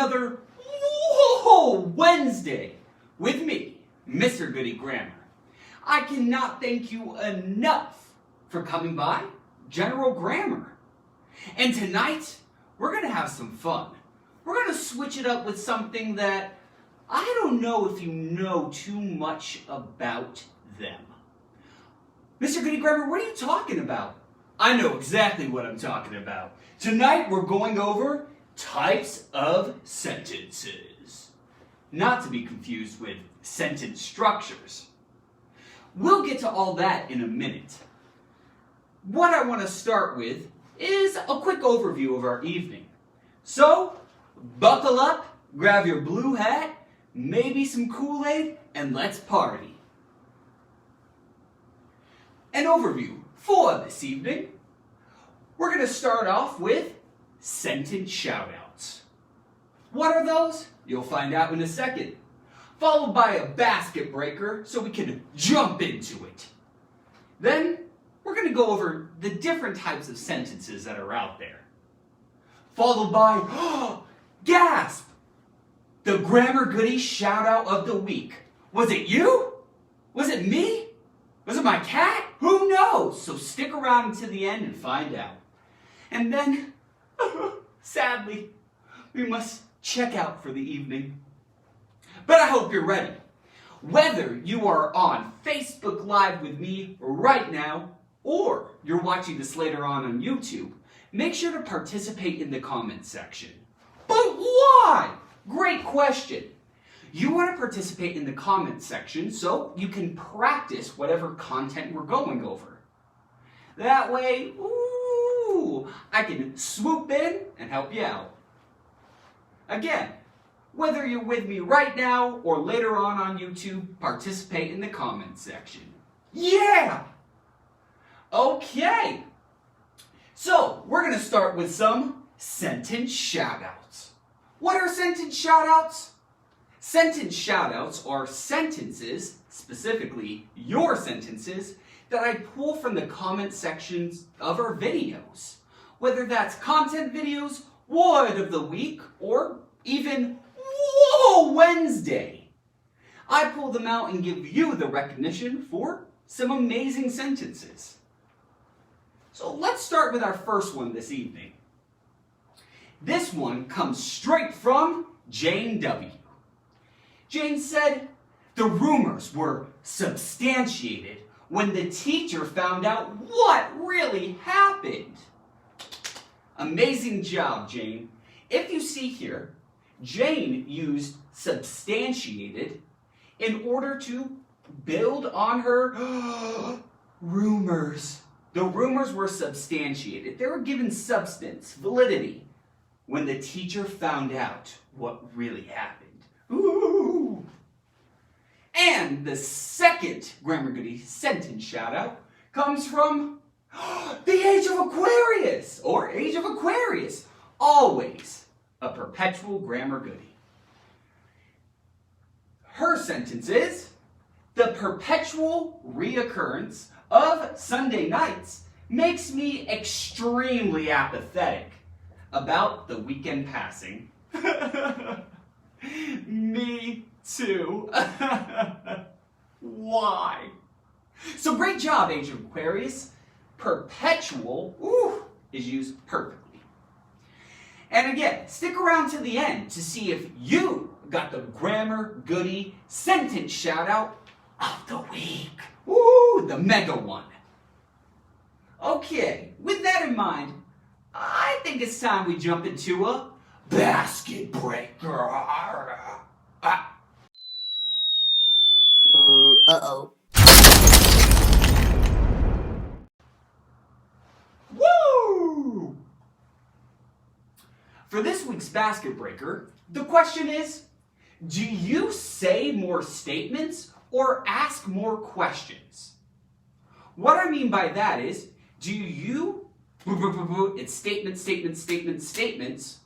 another Wednesday with me, Mr. Goodie Grammar. I cannot thank you enough for coming by General Grammar. And tonight, we're going to have some fun. We're going to switch it up with something that I don't know if you know too much about them. Mr. Goodie Grammar, what are you talking about? I know exactly what I'm talking about. Tonight, we're going over types of sentences. Not to be confused with sentence structures. We'll get to all that in a minute. What I want to start with is a quick overview of our evening. So, buckle up, grab your blue hat, maybe some Kool-Aid, and let's party. An overview for this evening. We're going to start off with sentence shoutouts. What are those? You'll find out in a second. Followed by a basket breaker so we can jump into it. Then we're going to go over the different types of sentences that are out there. Followed by, gasp! The Grammar Goodie shoutout of the week. Was it you? Was it me? Was it my cat? Who knows? So stick around until the end and find out. And then, sadly, we must check out for the evening. But I hope you're ready. Whether you are on Facebook Live with me right now, or you're watching this later on YouTube, make sure to participate in the comment section. But why? Great question. You want to participate in the comment section so you can practice whatever content we're going over. That way, I can swoop in and help you out. Again, whether you're with me right now or later on YouTube, participate in the comment section. Yeah! Okay. So, we're going to start with some sentence shoutouts. What are sentence shoutouts? Sentence shoutouts are sentences, specifically your sentences, that I pull from the comment sections of our videos. Whether that's content videos, word of the week, or even Wednesday. I pull them out and give you the recognition for some amazing sentences. So let's start with our first one this evening. This one comes straight from Jane W. Jane said, the rumors were substantiated when the teacher found out what really happened. Amazing job, Jane. If you see here, Jane used substantiated in order to build on her rumors. The rumors were substantiated. They were given substance, validity, when the teacher found out what really happened. Ooh. And the second Grammar Goodie sentence shoutout comes from the Age of Aquarius, or Age of Aquarius. Always a perpetual Grammar Goodie. Her sentence is, the perpetual reoccurrence of Sunday nights makes me extremely apathetic about the weekend passing. Me too. Why? So great job, Age of Aquarius. Perpetual is used perfectly. And again, stick around to the end to see if you got the Grammar Goodie sentence shoutout of the week. Ooh, the mega one. Okay, with that in mind, I think it's time we jump into a basket breaker. Uh-oh. Woo! For this week's basket breaker, the question is, do you say more statements or ask more questions? What I mean by that is, do you, it's statements, statements, statements, statements,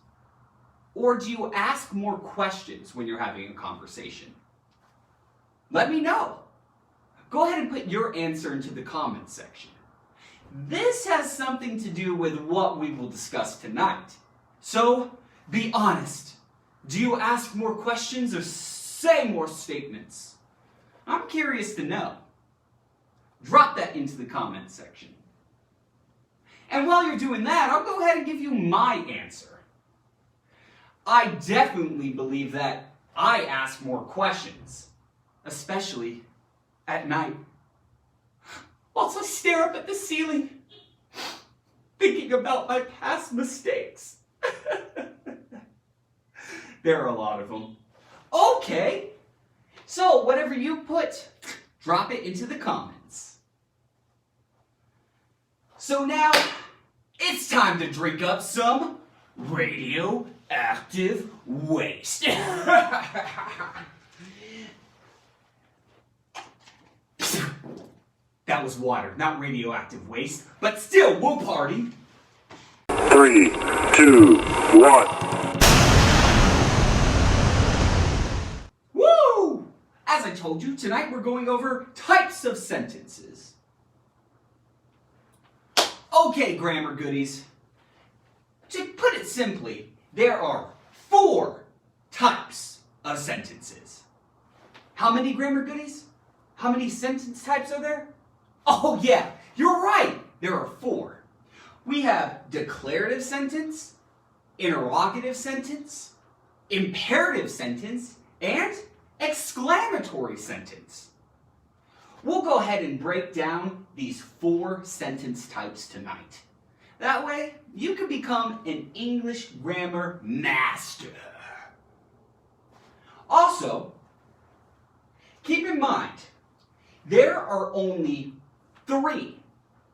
or do you ask more questions when you're having a conversation? Let me know. Go ahead and put your answer into the comments section. This has something to do with what we will discuss tonight. So, be honest. Do you ask more questions or say more statements? I'm curious to know. Drop that into the comments section. And while you're doing that, I'll go ahead and give you my answer. I definitely believe that I ask more questions, especially at night. Whilst I stare up at the ceiling, thinking about my past mistakes. There are a lot of them. Okay, so whatever you put, drop it into the comments. So now, it's time to drink up some radioactive waste. That was water, not radioactive waste, but still, we'll party. 3, 2, 1. Woo! As I told you, tonight we're going over types of sentences. Okay, grammar goodies. To put it simply, there are 4 types of sentences. How many grammar goodies? How many sentence types are there? Oh yeah, you're right. There are 4. We have declarative sentence, interrogative sentence, imperative sentence, and exclamatory sentence. We'll go ahead and break down these 4 sentence types tonight. That way, you can become an English grammar master. Also, keep in mind, there are only 3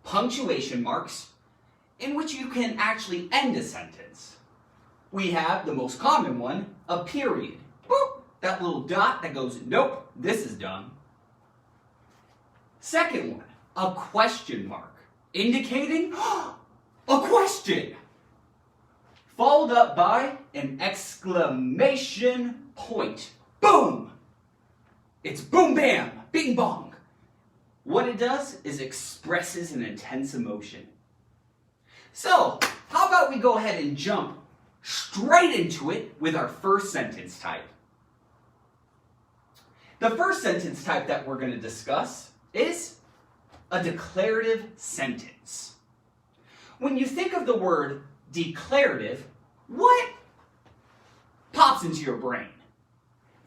punctuation marks in which you can actually end a sentence. We have the most common one, a period. Boop, that little dot that goes, nope, this is done. Second one, a question mark, indicating a question, followed up by an exclamation point. Boom! It's boom bam, bing bong. What it does is expresses an intense emotion. So, how about we go ahead and jump straight into it with our first sentence type. The first sentence type that we're going to discuss is a declarative sentence. When you think of the word declarative, what pops into your brain?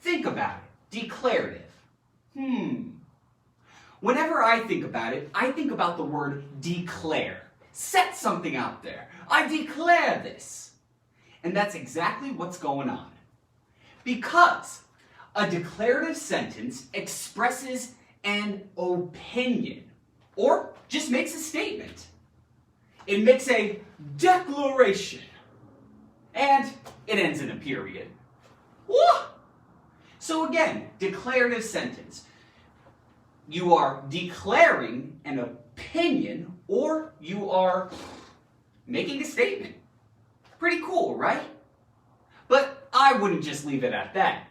Think about it. Declarative. Whenever I think about it, I think about the word declare. Set something out there. I declare this. And that's exactly what's going on. Because a declarative sentence expresses an opinion, or just makes a statement. It makes a declaration, and it ends in a period. Woo! So again, declarative sentence. You are declaring an opinion, or you are making a statement. Pretty cool, right? But I wouldn't just leave it at that.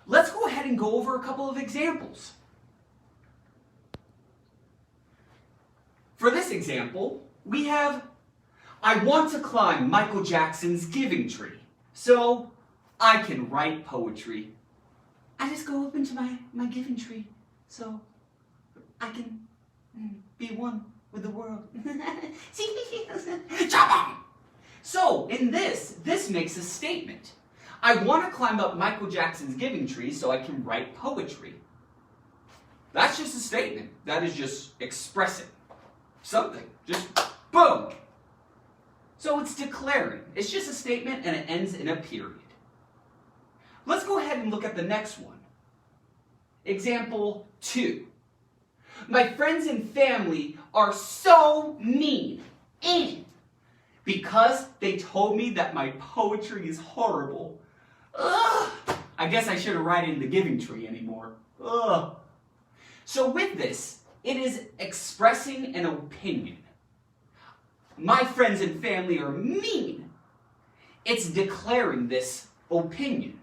Let's go ahead and go over a couple of examples. For this example, we have, I want to climb Michael Jackson's giving tree, so I can write poetry. I just go up into my giving tree, so I can be one with the world. So, in this makes a statement. I want to climb up Michael Jackson's giving tree so I can write poetry. That's just a statement. That is just expressing something. Just boom. So it's declaring. It's just a statement and it ends in a period. Let's go ahead and look at the next one. Example 2. My friends and family are so mean. Because they told me that my poetry is horrible. Ugh. I guess I shouldn't write in the giving tree anymore. Ugh. So with this, it is expressing an opinion. My friends and family are mean. It's declaring this opinion.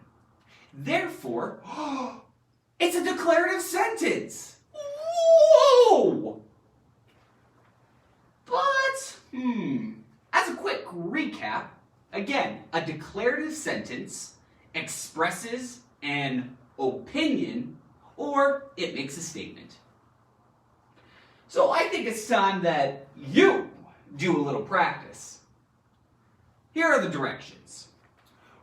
Therefore, it's a declarative sentence. Whoa! But, as a quick recap, again, a declarative sentence expresses an opinion, or it makes a statement. So I think it's time that you do a little practice. Here are the directions.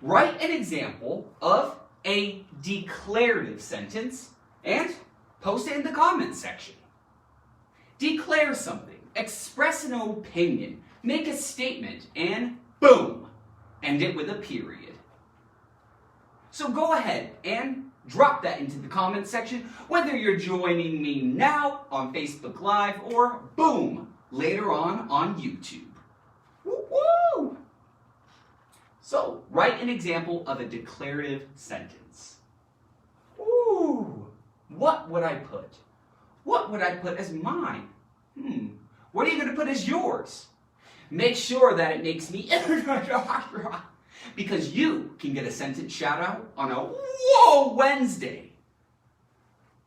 Write an example of a declarative sentence and post it in the comments section. Declare something, express an opinion, make a statement, and boom, end it with a period. So go ahead and drop that into the comments section, whether you're joining me now on Facebook Live or boom, later on YouTube. Woo-woo! So write an example of a declarative sentence. Ooh, what would I put? What would I put as mine? What are you going to put as yours? Make sure that it makes me because you can get a sentence shout out on a Whoa Wednesday.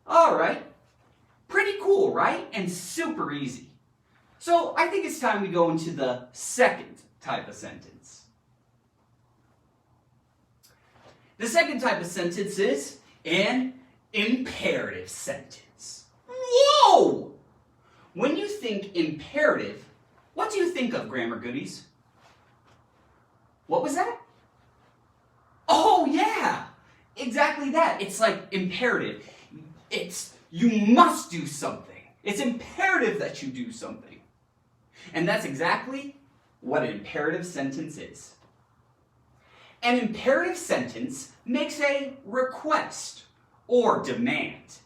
All right. Pretty cool, right? And super easy. So I think it's time we go into the second type of sentence. The second type of sentence is an imperative sentence. Whoa! When you think imperative, what do you think of, grammar goodies? What was that? Oh yeah, exactly that. It's like imperative. It's you must do something. It's imperative that you do something. And that's exactly what an imperative sentence is. An imperative sentence makes a request or demand.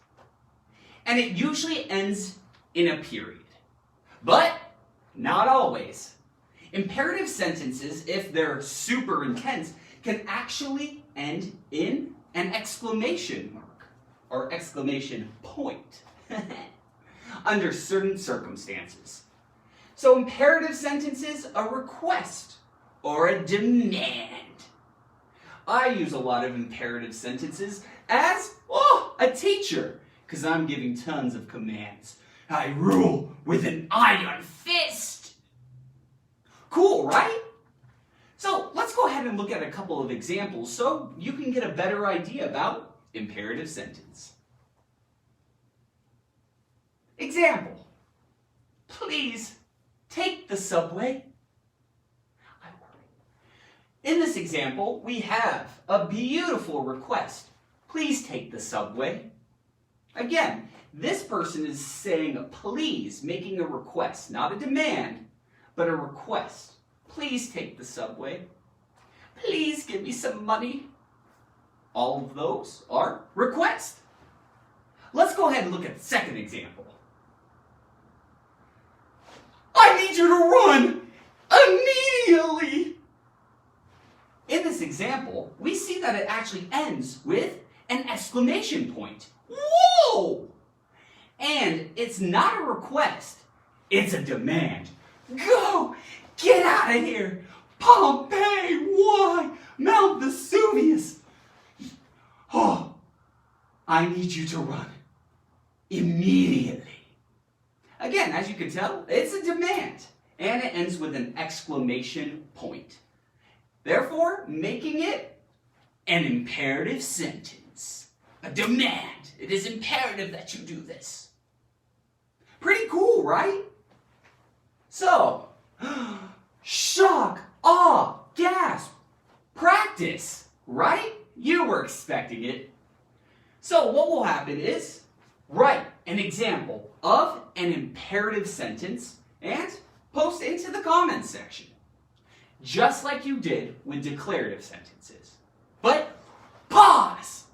And it usually ends in a period. But not always. Imperative sentences, if they're super intense, can actually end in an exclamation mark or exclamation point under certain circumstances. So imperative sentences, a request or a demand. I use a lot of imperative sentences as a teacher because I'm giving tons of commands. I rule with an iron fist. Cool, right? So let's go ahead and look at a couple of examples so you can get a better idea about imperative sentence. Example. Please take the subway. In this example, we have a beautiful request. Please take the subway. Again, this person is saying please, making a request, not a demand, but a request. Please take the subway. Please give me some money. All of those are requests. Let's go ahead and look at the second example. I need you to run immediately. In this example, we see that it actually ends with an exclamation point. Whoa! And it's not a request, it's a demand. Go! Get out of here! Pompeii! Why? Mount Vesuvius! Oh, I need you to run immediately. Again, as you can tell, it's a demand, and it ends with an exclamation point. Therefore, making it an imperative sentence. A demand. It is imperative that you do this. Pretty cool, right? So, shock, awe, gasp, practice, right? You were expecting it. So what will happen is, write an example of an imperative sentence and post it into the comments section. Just like you did with declarative sentences. But pause!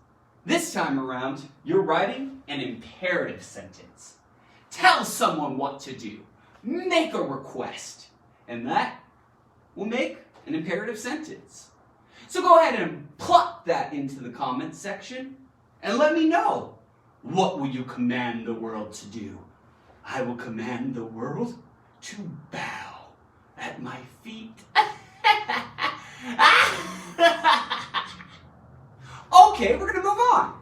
This time around, you're writing an imperative sentence. Tell someone what to do. Make a request. And that will make an imperative sentence. So go ahead and plop that into the comments section and let me know. What will you command the world to do? I will command the world to bow at my feet. Okay, we're going to move on.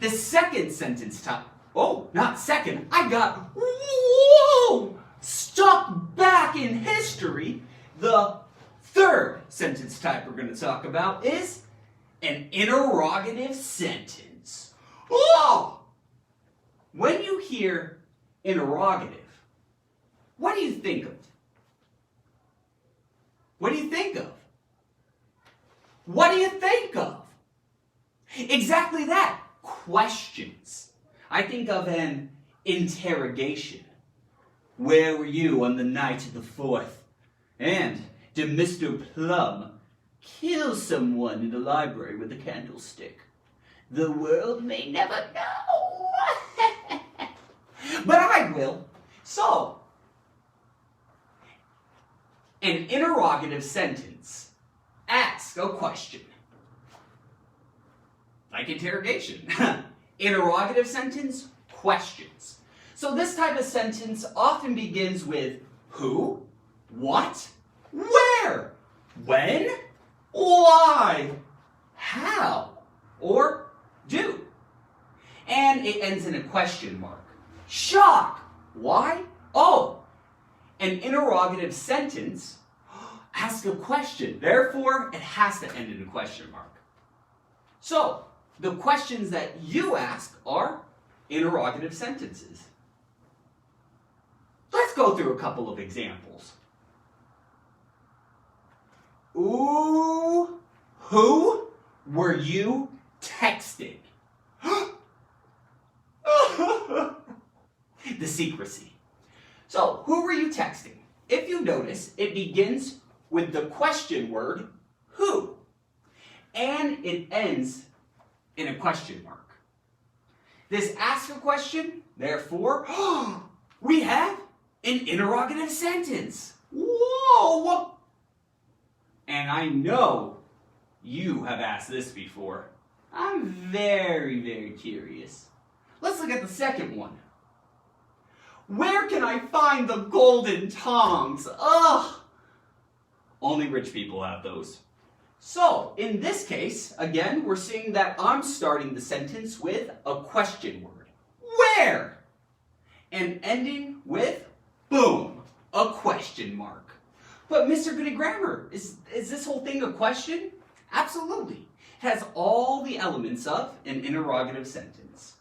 The second sentence type. Oh, not second. I got, whoa, stuck back in history. The Third sentence type we're going to talk about is an interrogative sentence. Oh! When you hear interrogative, what do you think of? What do you think of? What do you think of? Exactly that. Questions. I think of an interrogation. Where were you on the night of the 4th? And did Mr. Plum kill someone in the library with a candlestick? The world may never know. But I will. So, an interrogative sentence. Ask a question. Like interrogation. Interrogative sentence, questions. So this type of sentence often begins with who, what, where, when, why, how, or do. And it ends in a question mark. Shock. Why? Oh, an interrogative sentence asks a question. Therefore, it has to end in a question mark. So, the questions that you ask are interrogative sentences. Let's go through a couple of examples. Ooh, who were you texting? The secrecy. So, who were you texting? If you notice, it begins with the question word, who, and it ends in a question mark. This asks a question, therefore, we have an interrogative sentence. Whoa! And I know you have asked this before. I'm very, very curious. Let's look at the second one. Where can I find the golden tongs? Ugh! Only rich people have those. So, in this case, again, we're seeing that I'm starting the sentence with a question word. Where? And ending with, boom, a question mark. But Mr. Goody Grammar, is this whole thing a question? Absolutely. It has all the elements of an interrogative sentence.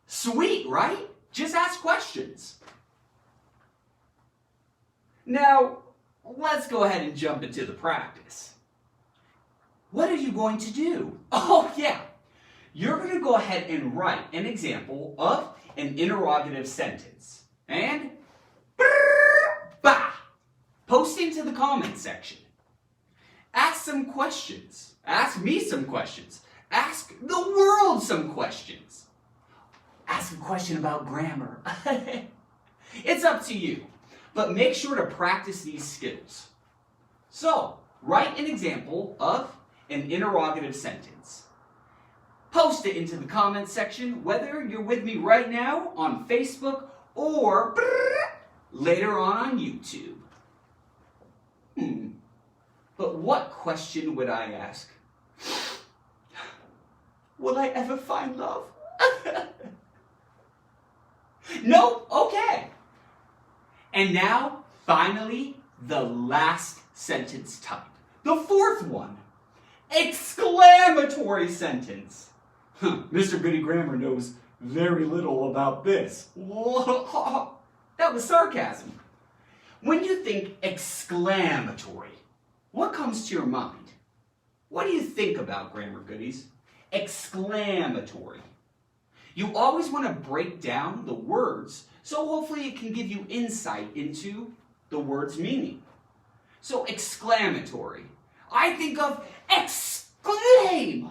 Sweet, right? Just ask questions. Now, let's go ahead and jump into the practice. What are you going to do? Oh, yeah. You're going to go ahead and write an example of an interrogative sentence. And post into the comment section. Ask some questions. Ask me some questions. Ask the world some questions. Ask a question about grammar. It's up to you. But make sure to practice these skills. So, write an example of an interrogative sentence. Post it into the comments section, whether you're with me right now on Facebook or later on YouTube. But what question would I ask? Will I ever find love? Nope, okay. And now, finally, the last sentence type. The fourth one. Exclamatory sentence. Mr. Goody Grammar knows very little about this. That was sarcasm. When you think exclamatory, what comes to your mind? What do you think about grammar goodies? Exclamatory. You always want to break down the words, so hopefully it can give you insight into the word's meaning. So exclamatory. I think of exclaim.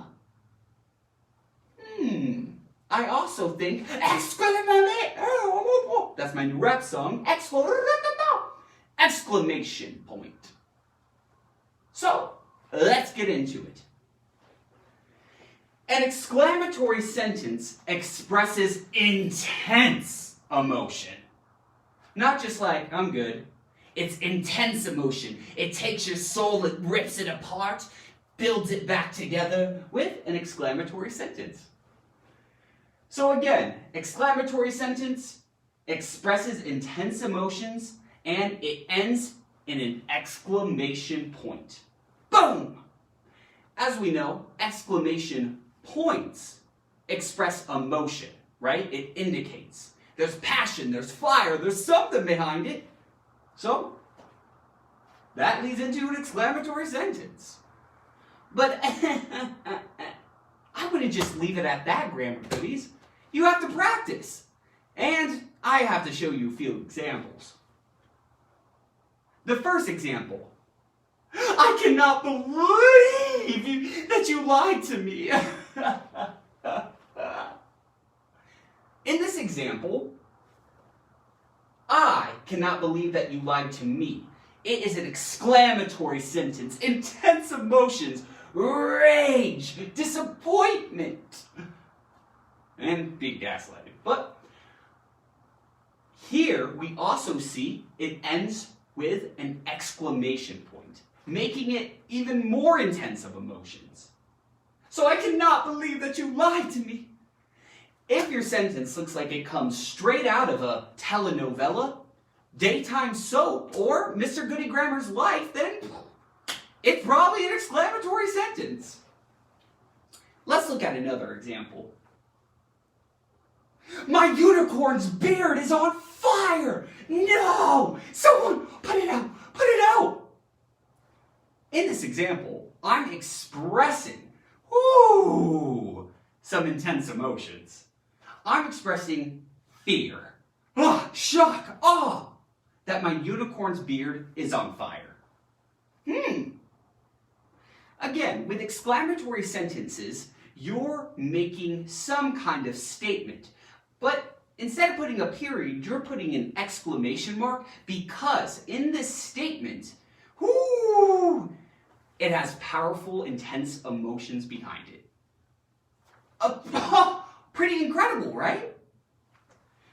I also think exclamatory. That's my new rap song. Exclamation point. So, let's get into it. An exclamatory sentence expresses intense emotion. Not just like, I'm good. It's intense emotion. It takes your soul, it rips it apart, builds it back together with an exclamatory sentence. So again, exclamatory sentence expresses intense emotions and it ends in an exclamation point. Boom! As we know, exclamation points express emotion, right? It indicates there's passion, there's fire, there's something behind it. So, that leads into an exclamatory sentence. But I wouldn't just leave it at that, Grammar Goodies. You have to practice. And I have to show you a few examples. The first example. I cannot believe that you lied to me. In this example, I cannot believe that you lied to me. It is an exclamatory sentence, intense emotions, rage, disappointment, and big gaslighting. But here we also see it ends with an exclamation point, making it even more intense of emotions. So I cannot believe that you lied to me. If your sentence looks like it comes straight out of a telenovela, daytime soap, or Mr. Goody Grammar's life, then it's probably an exclamatory sentence. Let's look at another example. My unicorn's beard is on fire! No! Someone put it out! Put it out! In this example, I'm expressing some intense emotions. I'm expressing fear, shock, awe, that my unicorn's beard is on fire. Again, with exclamatory sentences, you're making some kind of statement. But instead of putting a period, you're putting an exclamation mark because in this statement, it has powerful, intense emotions behind it. Pretty incredible, right?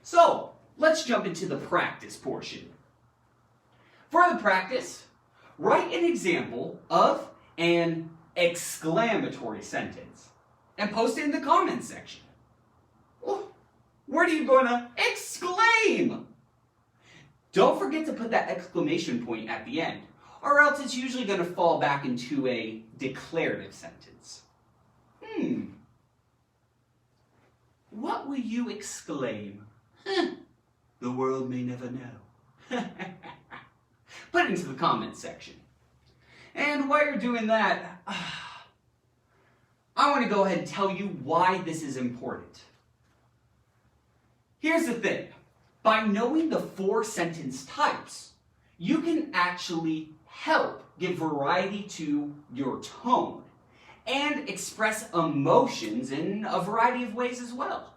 So, let's jump into the practice portion. For the practice, write an example of an exclamatory sentence and post it in the comments section. What are you going to exclaim? Don't forget to put that exclamation point at the end, or else it's usually going to fall back into a declarative sentence. What will you exclaim? The world may never know. Put it into the comments section. And while you're doing that, I want to go ahead and tell you why this is important. Here's the thing. By knowing the 4 sentence types, you can actually help give variety to your tone and express emotions in a variety of ways as well.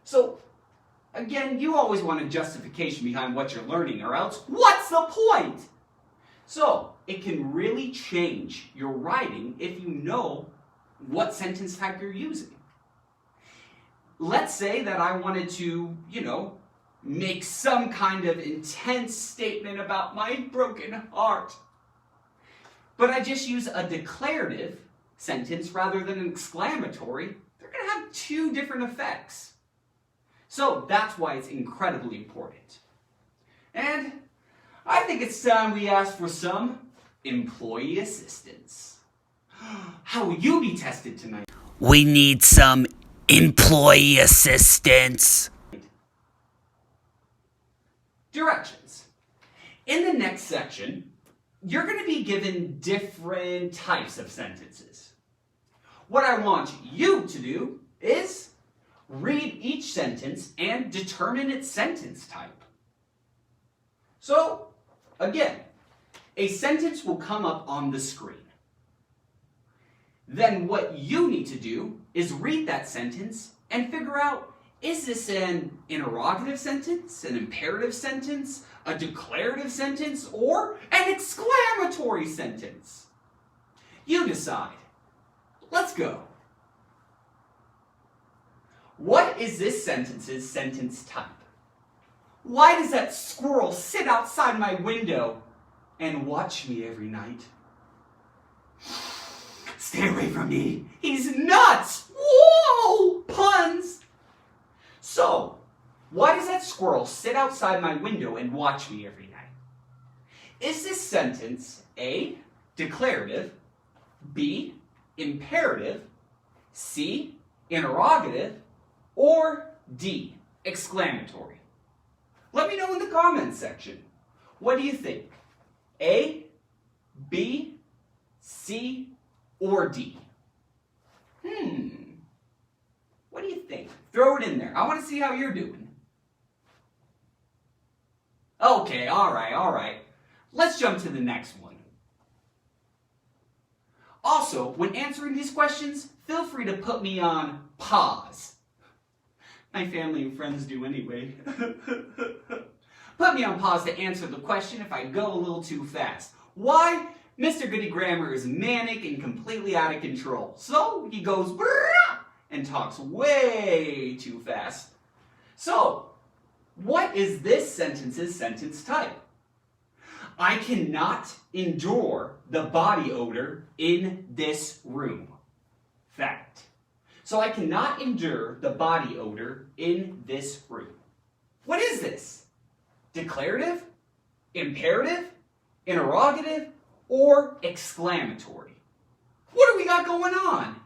So, again, you always want a justification behind what you're learning, or else, what's the point? So, it can really change your writing if you know what sentence type you're using. Let's say that I wanted to, make some kind of intense statement about my broken heart. But I just use a declarative sentence rather than an exclamatory. They're going to have 2 different effects. So that's why it's incredibly important. And I think it's time we ask for some employee assistance. How will you be tested tonight? We need some employee assistance. Directions. In the next section, you're going to be given different types of sentences. What I want you to do is read each sentence and determine its sentence type. So, again, a sentence will come up on the screen. Then what you need to do is read that sentence and figure out, is this an interrogative sentence, an imperative sentence, a declarative sentence, or an exclamatory sentence? You decide. Let's go. What is this sentence's sentence type? Why does that squirrel sit outside my window and watch me every night? Stay away from me. He's nuts. Whoa! Puns. So, why does that squirrel sit outside my window and watch me every night? Is this sentence A, declarative, B, imperative, C, interrogative, or D, exclamatory? Let me know in the comments section. What do you think? A, B, C, or D? What do you think? Throw it in there. I want to see how you're doing. Okay, all right. Let's jump to the next one. Also, when answering these questions, feel free to put me on pause. My family and friends do anyway. Put me on pause to answer the question if I go a little too fast. Why? Mr. Goody Grammar is manic and completely out of control. So he goes brrrr and talks way too fast. So, what is this sentence's sentence type? I cannot endure the body odor in this room. Fact. So I cannot endure the body odor in this room. What is this? Declarative? Imperative? Interrogative? Or exclamatory? What do we got going on?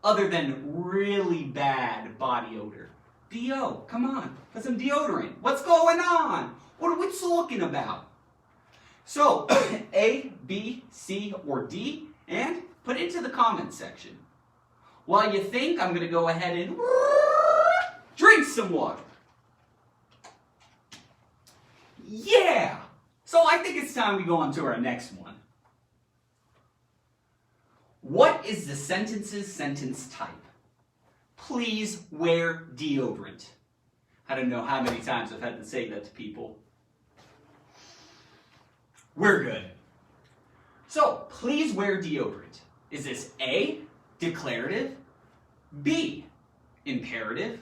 Other than really bad body odor. D.O., come on, put some deodorant. What's going on? What are we talking about? So, A, B, C, or D, and put it into the comments section. While you think, I'm going to go ahead and drink some water. Yeah! So I think it's time we go on to our next one. What is the sentence's sentence type? Please wear deodorant. I don't know how many times I've had to say that to people. We're good. So, please wear deodorant. Is this A, declarative, B, imperative,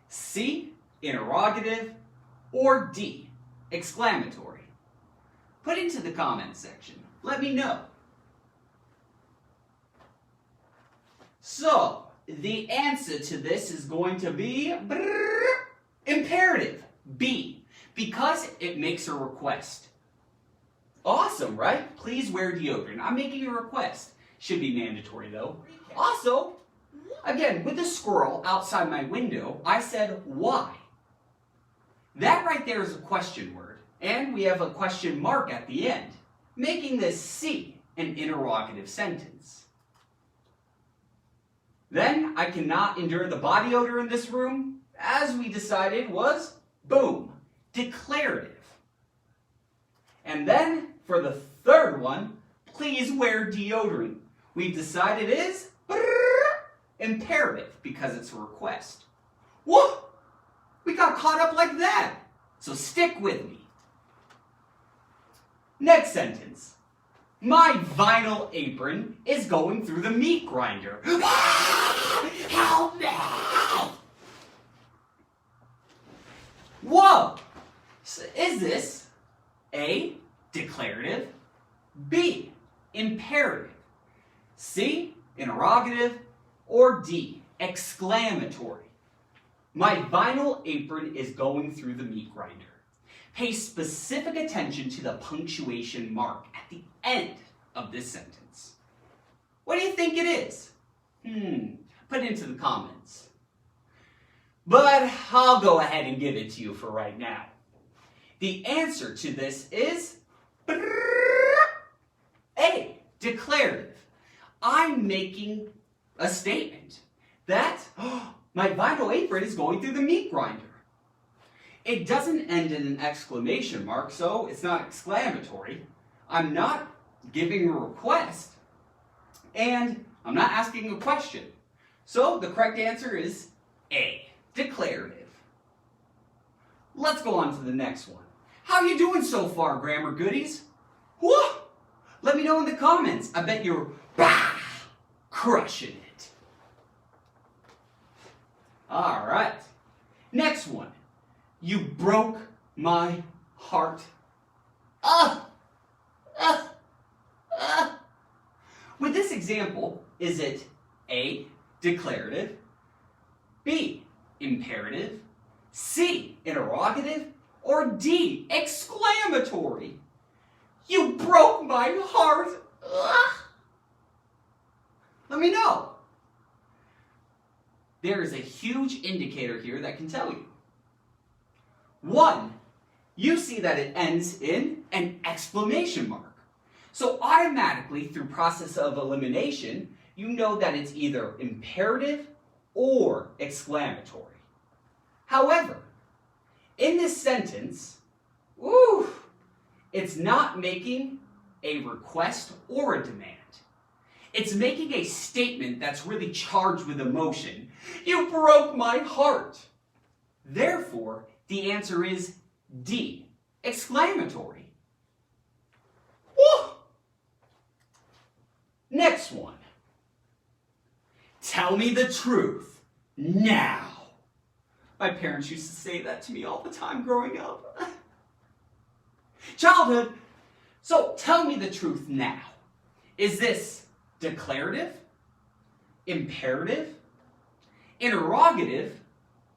C, interrogative, or D, exclamatory? Put into the comments section. Let me know. So, the answer to this is going to be imperative, B, because it makes a request. Awesome, right? Please wear deodorant. I'm making a request. Should be mandatory though. Also, again, with the squirrel outside my window, I said why. That right there is a question word, and we have a question mark at the end, making this C an interrogative sentence. Then, I cannot endure the body odor in this room, as we decided was, boom, declarative. And then, for the third one, please wear deodorant. We've decided is imperative, because it's a request. Whoa! We got caught up like that. So stick with me. Next sentence. My vinyl apron is going through the meat grinder. Help me! Whoa! So is this A, declarative, B, imperative, C, interrogative, or D, exclamatory? My vinyl apron is going through the meat grinder. Pay specific attention to the punctuation mark at the end of this sentence. What do you think it is? Put it into the comments. But I'll go ahead and give it to you for right now. The answer to this is A, declarative. I'm making a statement that my vinyl apron is going through the meat grinder. It doesn't end in an exclamation mark, so it's not exclamatory. I'm not giving a request, and I'm not asking a question. So the correct answer is A, declarative. Let's go on to the next one. How are you doing so far, grammar goodies? Whoa! Let me know in the comments. I bet you're crushing it. All right. Next one. You broke my heart. With this example, is it A, declarative, B, imperative, C, interrogative, or D, exclamatory? You broke my heart. Ugh. Let me know. There is a huge indicator here that can tell you. 1, you see that it ends in an exclamation mark. So automatically, through process of elimination, you know that it's either imperative or exclamatory. However, in this sentence, it's not making a request or a demand. It's making a statement that's really charged with emotion. You broke my heart. Therefore, the answer is D, exclamatory. Woo! Next one. Tell me the truth now. My parents used to say that to me all the time growing up. Childhood. So tell me the truth now. Is this declarative, imperative, interrogative,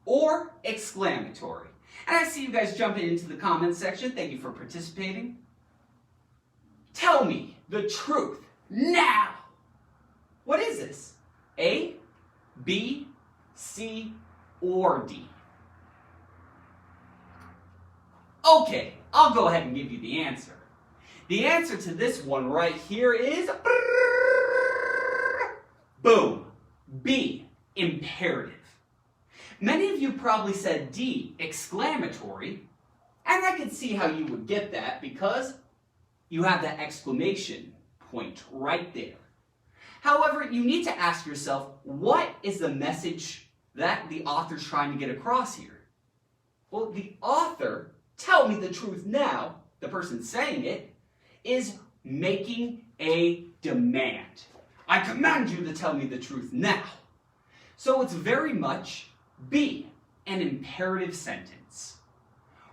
or exclamatory? And I see you guys jumping into the comments section. Thank you for participating. Tell me the truth now. What is this? A, B, C, or D? Okay, I'll go ahead and give you the answer. The answer to this one right here is boom, B, imperative. Many of you probably said D, exclamatory, and I can see how you would get that because you have that exclamation point right there. However, you need to ask yourself, what is the message that the author's trying to get across here? Well, the author, tell me the truth now, the person saying it, is making a demand. I command you to tell me the truth now. So it's very much B, an imperative sentence.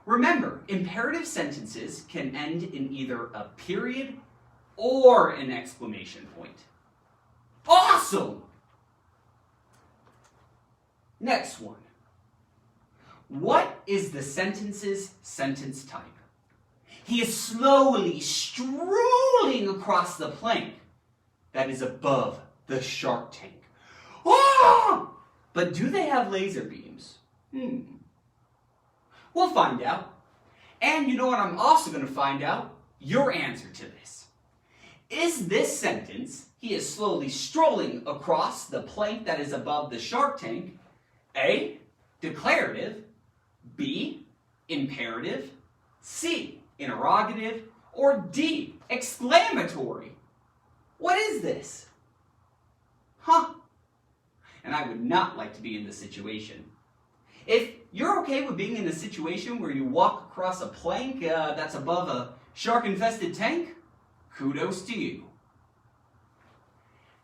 Remember, imperative sentences can end in either a period or an exclamation point. Awesome! Next one. What is the sentence's sentence type? He is slowly strolling across the plank that is above the shark tank. Ah! But do they have laser beams? We'll find out. And you know what I'm also going to find out? Your answer to this. Is this sentence, he is slowly strolling across the plank that is above the shark tank, A, declarative, B, imperative, C, interrogative, or D, exclamatory? What is this? And I would not like to be in this situation. If you're okay with being in a situation where you walk across a plank that's above a shark-infested tank, kudos to you.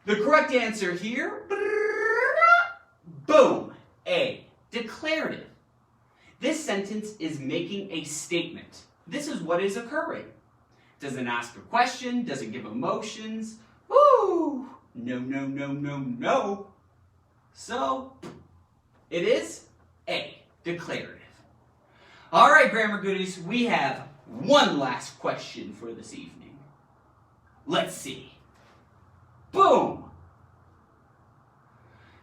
The correct answer here, boom, A, declarative. This sentence is making a statement. This is what is occurring. Doesn't ask a question, doesn't give emotions. Woo! No, no, no, no, no. So, it is A, declarative. All right, grammar goodies, we have one last question for this evening. Let's see. Boom!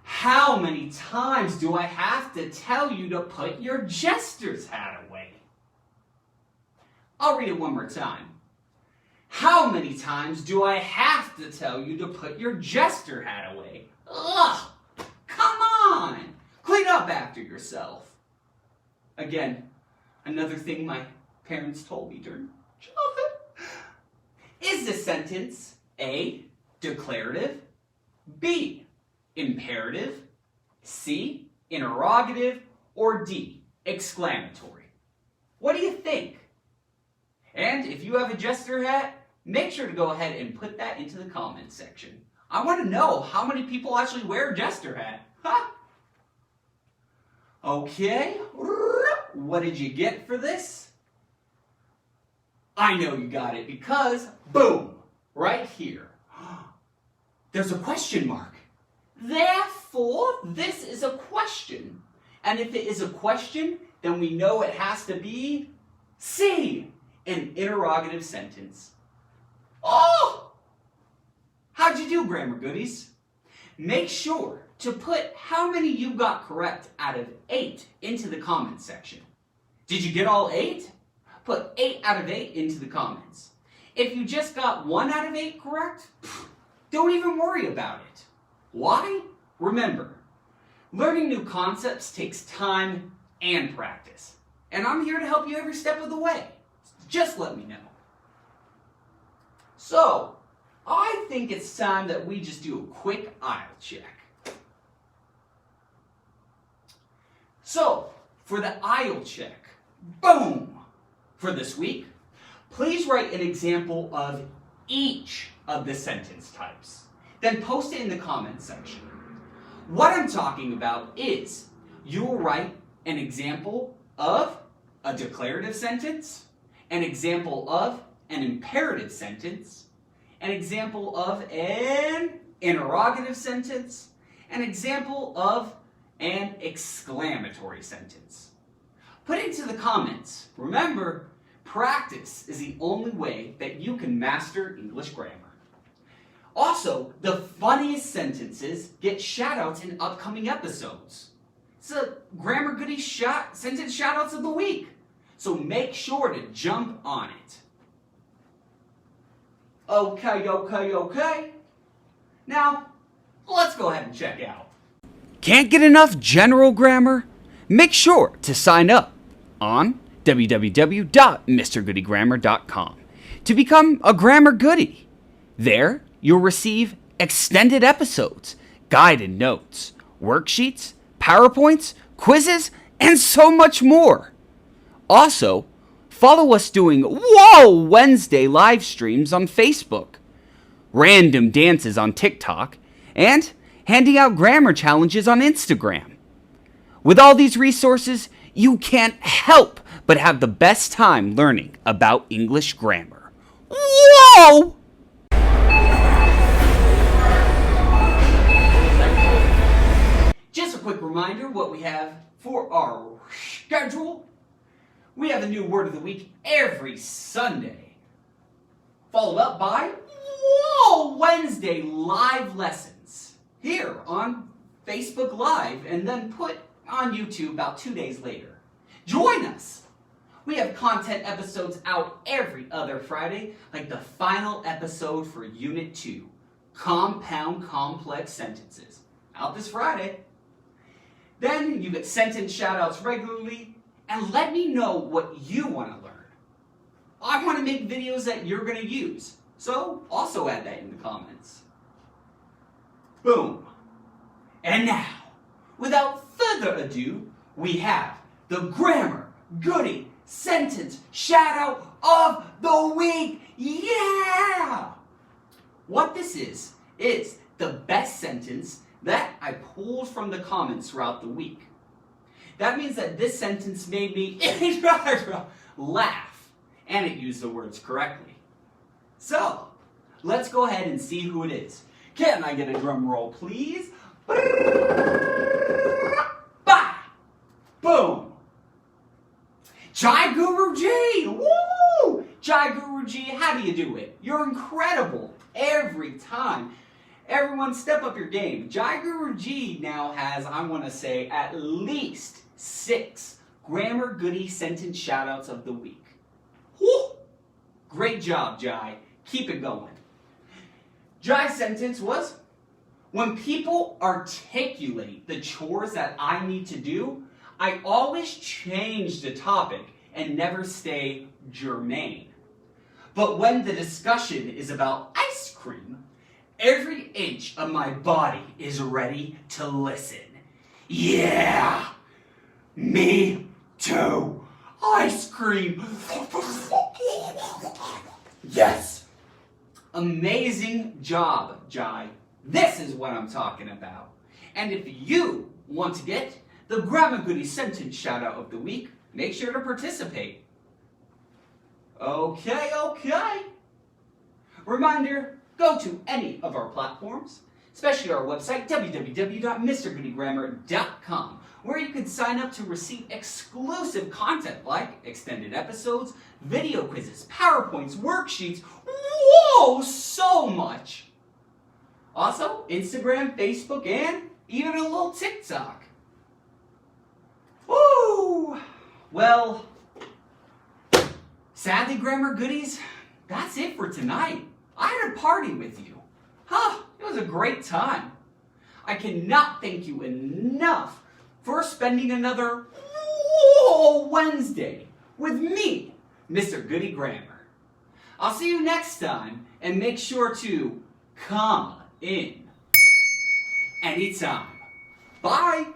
How many times do I have to tell you to put your jester's hat away? I'll read it one more time. How many times do I have to tell you to put your jester hat away? Ugh! Come on! Clean up after yourself. Again, another thing my parents told me during childhood. Is this sentence A, declarative, B, imperative, C, interrogative, or D, exclamatory? What do you think? And if you have a jester hat, make sure to go ahead and put that into the comments section. I want to know how many people actually wear a jester hat. Ha! Okay, what did you get for this? I know you got it because, boom, right here. There's a question mark. Therefore, this is a question. And if it is a question, then we know it has to be C, an interrogative sentence. Oh! How'd you do, Grammar Goodies? Make sure to put how many you got correct out of 8 into the comments section. Did you get all 8? Put 8 out of 8 into the comments. If you just got 1 out of 8 correct, don't even worry about it. Why? Remember, learning new concepts takes time and practice. And I'm here to help you every step of the way. Just let me know. So, I think it's time that we just do a quick aisle check. So, for the aisle check, boom! For this week, please write an example of each of the sentence types. Then post it in the comments section. What I'm talking about is you will write an example of a declarative sentence, an example of an imperative sentence, an example of an interrogative sentence, an example of an exclamatory sentence. Put it into the comments. Remember, practice is the only way that you can master English grammar. Also, the funniest sentences get shout-outs in upcoming episodes. It's a Grammar Goodie sentence shout-outs of the week. So make sure to jump on it. Okay. Now, let's go ahead and check out. Can't get enough general grammar? Make sure to sign up on www.mrgoodiegrammar.com to become a Grammar Goodie. There, you'll receive extended episodes, guided notes, worksheets, PowerPoints, quizzes, and so much more. Also, follow us doing Wednesday live streams on Facebook, random dances on TikTok, and handing out grammar challenges on Instagram. With all these resources, you can't help but have the best time learning about English grammar. Whoa! Just a quick reminder what we have for our schedule. We have a new word of the week every Sunday, followed up by Wednesday live lessons here on Facebook Live and then put on YouTube about 2 days later. Join us! We have content episodes out every other Friday, like the final episode for Unit 2, Compound Complex Sentences, out this Friday. Then you get sentence shoutouts regularly, and let me know what you want to learn. I want to make videos that you're going to use, so also add that in the comments. Boom. And now, without further ado, we have the Grammar Goodie Sentence Shoutout of the Week. Yeah! What this is the best sentence that I pulled from the comments throughout the week. That means that this sentence made me laugh, and it used the words correctly. So, let's go ahead and see who it is. Can I get a drum roll, please? Bah! Boom! Jai Guru G! Woo! Jai Guru G, how do you do it? You're incredible every time. Everyone step up your game. Jai Guru G now has, I want to say, at least 6 Grammar Goodie Sentence Shoutouts of the week. Woo! Great job, Jai. Keep it going. Jai's sentence was, when people articulate the chores that I need to do, I always change the topic and never stay germane. But when the discussion is about ice cream, every inch of my body is ready to listen. Yeah! Me too! Ice cream! Yes! Amazing job, Jai. This is what I'm talking about. And if you want to get the Grammar Goodie Sentence Shoutout of the Week, make sure to participate. Okay. Reminder, go to any of our platforms, especially our website, www.mrgoodiegrammar.com, where you can sign up to receive exclusive content like extended episodes, video quizzes, PowerPoints, worksheets, so much. Also, Instagram, Facebook, and even a little TikTok. Woo! Well, sadly, Grammar Goodies, that's it for tonight. I had a party with you. It was a great time. I cannot thank you enough for spending another Wednesday with me, Mr. Goody Grammar. I'll see you next time, and make sure to come in anytime. Bye!